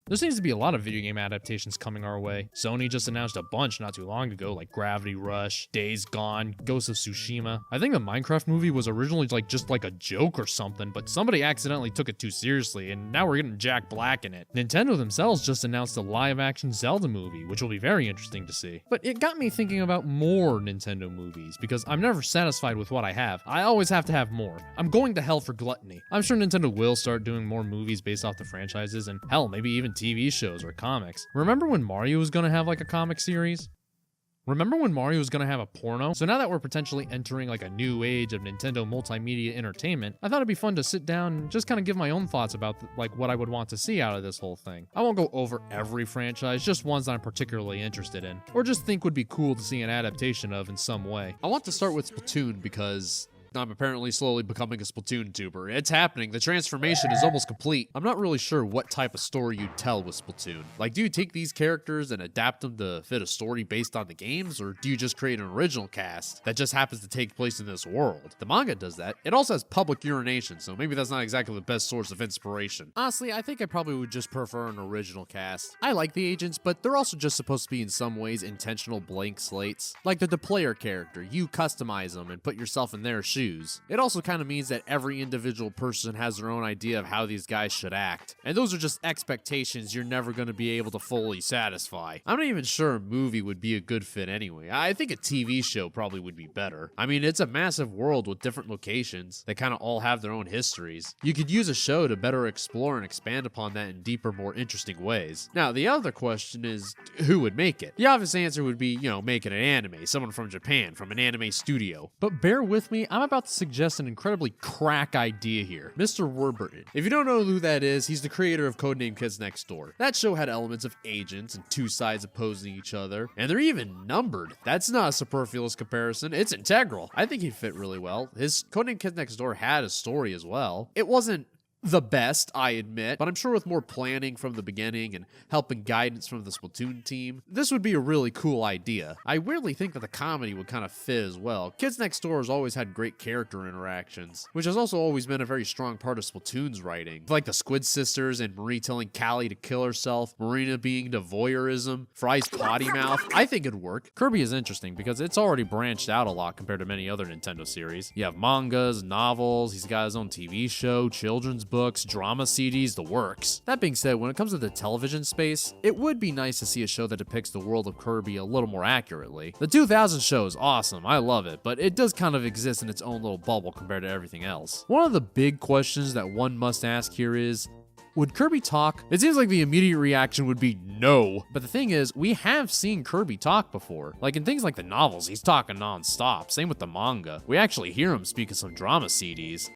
There seems to be a lot of video game adaptations coming our way. Sony just announced a bunch not too long ago, like Gravity Rush, Days Gone, Ghost of Tsushima. I think the Minecraft movie was originally just like a joke or something, but somebody accidentally took it too seriously, and now we're getting Jack Black in it. Nintendo themselves just announced a live-action Zelda movie, which will be very interesting to see. But it got me thinking about more Nintendo movies, because I'm never satisfied with what I have. I always have to have more. I'm going to hell for gluttony. I'm sure Nintendo will start doing more movies based off the franchises, and hell, maybe even TV shows or comics. Remember when Mario was gonna have like a comic series? Remember when Mario was gonna have a porno? So now that we're potentially entering like a new age of Nintendo multimedia entertainment, I thought it'd be fun to sit down and just kind of give my own thoughts about like what I would want to see out of this whole thing. I won't go over every franchise, just ones that I'm particularly interested in, or just think would be cool to see an adaptation of in some way. I want to start with Splatoon because I'm apparently slowly becoming a Splatoon tuber. It's happening. The transformation is almost complete. I'm not really sure what type of story you'd tell with Splatoon. Like, do you take these characters and adapt them to fit a story based on the games, or do you just create an original cast that just happens to take place in this world? The manga does that. It also has public urination, so maybe that's not exactly the best source of inspiration. Honestly, I think I probably would just prefer an original cast. I like the agents, but they're also just supposed to be in some ways intentional blank slates. Like the player character, you customize them and put yourself in their shoes. It also kind of means that every individual person has their own idea of how these guys should act, and those are just expectations you're never going to be able to fully satisfy. I'm not even sure a movie would be a good fit anyway. I think a TV show probably would be better. I mean, it's a massive world with different locations that kind of all have their own histories. You could use a show to better explore and expand upon that in deeper, more interesting ways. Now, the other question is, who would make it? The obvious answer would be, making an anime, someone from Japan, from an anime studio. But bear with me, I'm about to suggest an incredibly crack idea here. Mr. Warburton. If you don't know who that is, he's the creator of Codename Kids Next Door. That show had elements of agents and two sides opposing each other, and they're even numbered. That's not a superfluous comparison, it's integral. I think he'd fit really well. His Codename Kids Next Door had a story as well. It wasn't the best, I admit, but I'm sure with more planning from the beginning and help and guidance from the Splatoon team, this would be a really cool idea. I weirdly think that the comedy would kind of fit as well. Kids Next Door has always had great character interactions, which has also always been a very strong part of Splatoon's writing. Like the Squid Sisters and Marie telling Callie to kill herself, Marina being to voyeurism, Fry's potty mouth. I think it'd work. Kirby is interesting because it's already branched out a lot compared to many other Nintendo series. You have mangas, novels, he's got his own TV show, children's books, drama CDs, the works. That being said, when it comes to the television space, it would be nice to see a show that depicts the world of Kirby a little more accurately. The 2000 show is awesome, I love it, but it does kind of exist in its own little bubble compared to everything else. One of the big questions that one must ask here is, would Kirby talk? It seems like the immediate reaction would be no. But the thing is, we have seen Kirby talk before. Like in things like the novels, he's talking non-stop. Same with the manga. We actually hear him speak in some drama CDs.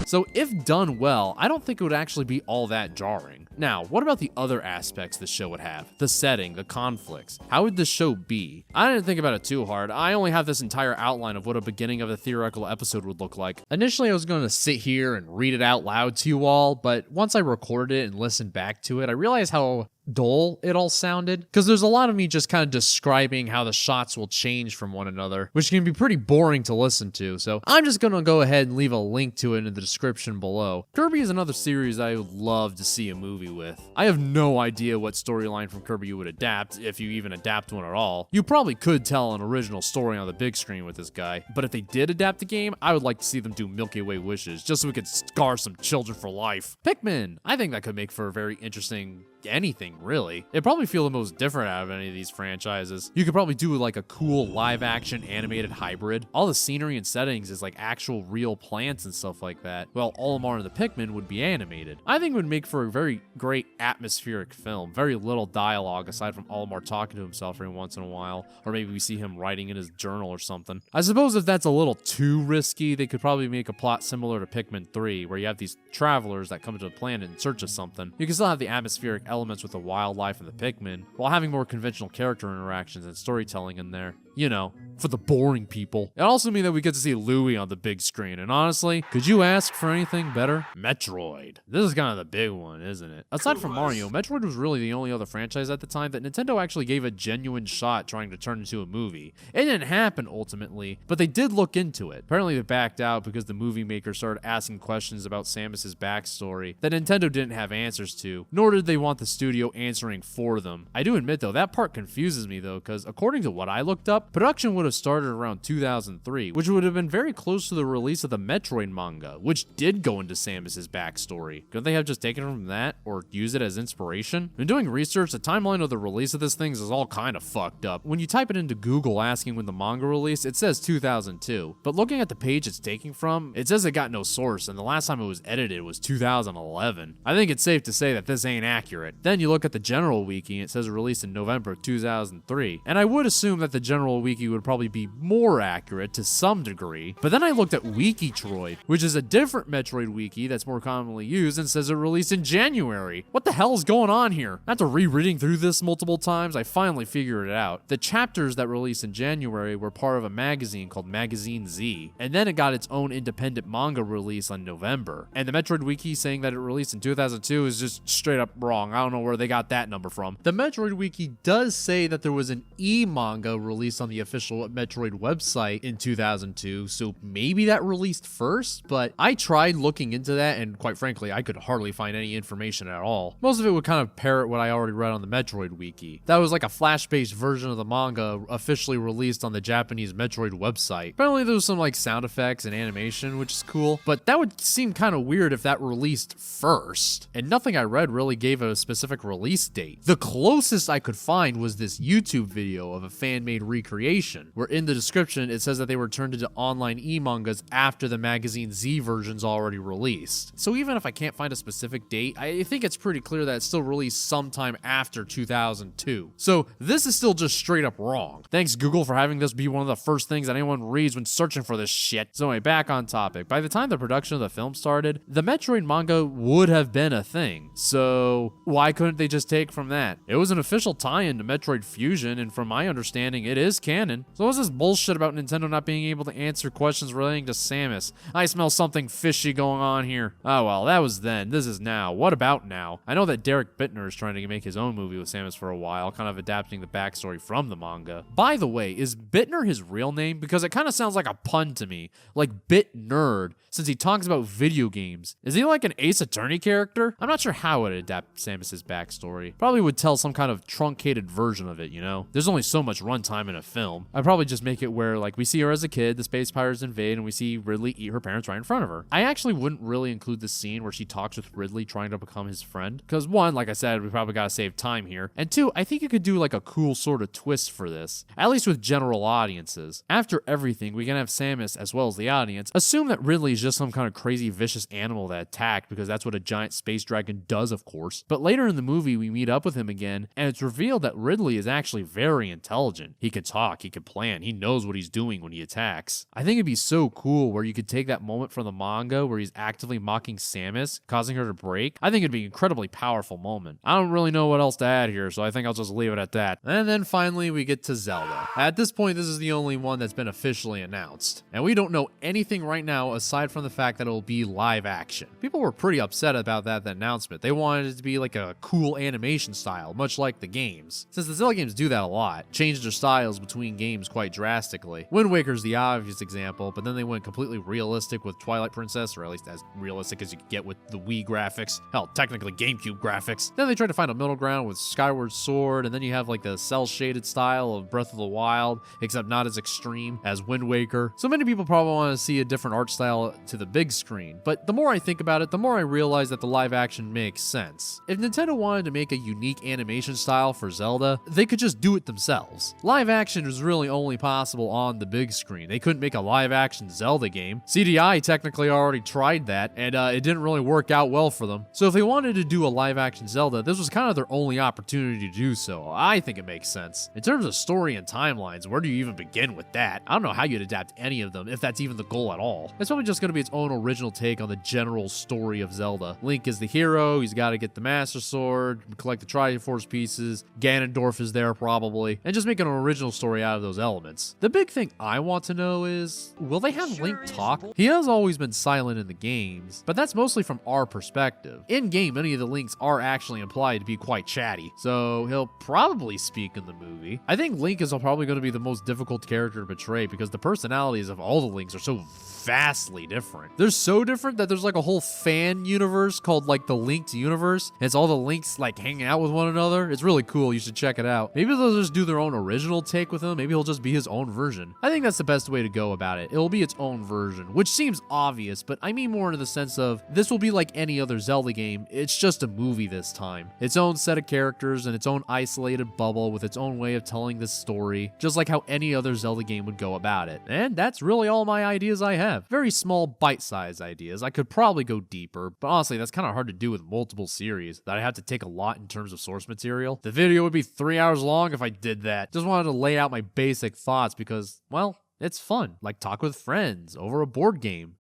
So if done well, I don't think it would actually be all that jarring. Now, what about the other aspects the show would have? The setting, the conflicts. How would the show be? I didn't think about it too hard. I only have this entire outline of what a beginning of a theoretical episode would look like. Initially, I was going to sit here and read it out loud to you all, but once I recorded it and listened back to it, I realized how dull it all sounded, because there's a lot of me just kind of describing how the shots will change from one another, which can be pretty boring to listen to, so I'm just gonna go ahead and leave a link to it in the description below. Kirby is another series I would love to see a movie with. I have no idea what storyline from Kirby you would adapt, if you even adapt one at all. You probably could tell an original story on the big screen with this guy, but if they did adapt the game, I would like to see them do Milky Way wishes, just so we could scar some children for life. Pikmin! I think that could make for a very interesting anything, really. It'd probably feel the most different out of any of these franchises. You could probably do like a cool live-action animated hybrid. All the scenery and settings is like actual real plants and stuff like that, while Olimar and the Pikmin would be animated. I think it would make for a very great atmospheric film. Very little dialogue aside from Olimar talking to himself every once in a while, or maybe we see him writing in his journal or something. I suppose if that's a little too risky, they could probably make a plot similar to Pikmin 3, where you have these travelers that come to a planet in search of something. You can still have the atmospheric elements with the wildlife and the Pikmin, while having more conventional character interactions and storytelling in there. you know, for the boring people. It also means that we get to see Louie on the big screen, and honestly, could you ask for anything better? Metroid. This is kind of the big one, isn't it? Aside from Mario, Metroid was really the only other franchise at the time that Nintendo actually gave a genuine shot trying to turn into a movie. It didn't happen ultimately, but they did look into it. Apparently they backed out because the movie maker started asking questions about Samus's backstory that Nintendo didn't have answers to, nor did they want the studio answering for them. I do admit though, that part confuses me though, because according to what I looked up, production would have started around 2003, which would have been very close to the release of the Metroid manga, which did go into Samus's backstory. Couldn't they have just taken it from that, or use it as inspiration? In doing research, the timeline of the release of this thing is all kind of fucked up. When you type it into Google asking when the manga released, it says 2002, but looking at the page it's taking from, it says it got no source, and the last time it was edited was 2011. I think it's safe to say that this ain't accurate. Then you look at the general wiki, and it says it released in November 2003, and I would assume that the general wiki would probably be more accurate to some degree, but then I looked at Wikitroid, which is a different Metroid wiki that's more commonly used, and says it released in January. What the hell is going on here? After rereading through this multiple times, I finally figured it out. The chapters that released in January were part of a magazine called Magazine Z, and then it got its own independent manga release on November. And the Metroid wiki saying that it released in 2002 is just straight up wrong. I don't know where they got that number from. The Metroid wiki does say that there was an e-manga released on the official Metroid website in 2002, so maybe that released first, but I tried looking into that, and quite frankly, I could hardly find any information at all. Most of it would kind of parrot what I already read on the Metroid wiki. That was like a flash-based version of the manga officially released on the Japanese Metroid website. Apparently there was some like sound effects and animation, which is cool, but that would seem kind of weird if that released first, and nothing I read really gave a specific release date. The closest I could find was this YouTube video of a fan-made recreation, where in the description it says that they were turned into online e-mangas after the Magazine Z version's already released. So even if I can't find a specific date, I think it's pretty clear that it's still released sometime after 2002. So this is still just straight up wrong. Thanks Google for having this be one of the first things that anyone reads when searching for this shit. So anyway, back on topic. By the time the production of the film started, the Metroid manga would have been a thing. So why couldn't they just take from that? It was an official tie-in to Metroid Fusion, and from my understanding, it is canon. So what's this bullshit about Nintendo not being able to answer questions relating to Samus? I smell something fishy going on here. Oh well, that was then. This is now. What about now? I know that Derek Bittner is trying to make his own movie with Samus for a while, kind of adapting the backstory from the manga. By the way, is Bittner his real name? Because it kind of sounds like a pun to me. Like Bit Nerd, since he talks about video games. Is he like an Ace Attorney character? I'm not sure how it would adapt Samus's backstory. Probably would tell some kind of truncated version of it, you know? There's only so much runtime in a film. I'd probably just make it where, like, we see her as a kid, the space pirates invade, and we see Ridley eat her parents right in front of her. I actually wouldn't really include the scene where she talks with Ridley trying to become his friend, because one, like I said, we probably gotta save time here, and two, I think you could do like a cool sort of twist for this, at least with general audiences. After everything, we can have Samus, as well as the audience, assume that Ridley is just some kind of crazy vicious animal that attacked, because that's what a giant space dragon does, of course. But later in the movie, we meet up with him again, and it's revealed that Ridley is actually very intelligent. He could talk, he could plan, he knows what he's doing when he attacks. I think it'd be so cool where you could take that moment from the manga where he's actively mocking Samus, causing her to break. I think it'd be an incredibly powerful moment. I don't really know what else to add here, so I think I'll just leave it at that. And then finally we get to Zelda. At this point, this is the only one that's been officially announced, and we don't know anything right now aside from the fact that it'll be live action. People were pretty upset about that announcement. They wanted it to be like a cool animation style, much like the games. Since the Zelda games do that a lot, change their styles between games quite drastically. Wind Waker's the obvious example, but then they went completely realistic with Twilight Princess, or at least as realistic as you could get with the Wii graphics. Hell, technically GameCube graphics. Then they tried to find a middle ground with Skyward Sword, and then you have like the cel-shaded style of Breath of the Wild, except not as extreme as Wind Waker. So many people probably want to see a different art style to the big screen, but the more I think about it, the more I realize that the live action makes sense. If Nintendo wanted to make a unique animation style for Zelda, they could just do it themselves. Live action is really only possible on the big screen. They couldn't make a live action Zelda game. CDI technically already tried that, and it didn't really work out well for them. So if they wanted to do a live action Zelda, this was kind of their only opportunity to do so. I think it makes sense. In terms of story and timelines, where do you even begin with that? I don't know how you'd adapt any of them, if that's even the goal at all. It's probably just going to be its own original take on the general story of Zelda. Link is the hero, he's got to get the Master Sword, collect the Triforce pieces, Ganondorf is there probably, and just make an original story story out of those elements. The big thing I want to know is, will they have Link talk? He has always been silent in the games, but that's mostly from our perspective. In-game, many of the Links are actually implied to be quite chatty, so he'll probably speak in the movie. I think Link is probably going to be the most difficult character to portray because the personalities of all the Links are so vastly different. They're so different that there's like a whole fan universe called like the Linked universe. And it's all the Links like hanging out with one another. It's really cool. You should check it out. Maybe they'll just do their own original take with him. Maybe he'll just be his own version. I think that's the best way to go about it. It'll be its own version, which seems obvious, but I mean more in the sense of this will be like any other Zelda game. It's just a movie this time. Its own set of characters and its own isolated bubble with its own way of telling this story, just like how any other Zelda game would go about it. And that's really all my ideas I have. Very small, bite-sized ideas. I could probably go deeper, but honestly, that's kind of hard to do with multiple series that I have to take a lot in terms of source material. The video would be 3 hours long if I did that. Just wanted to lay out my basic thoughts because, well, it's fun. Like talk with friends over a board game.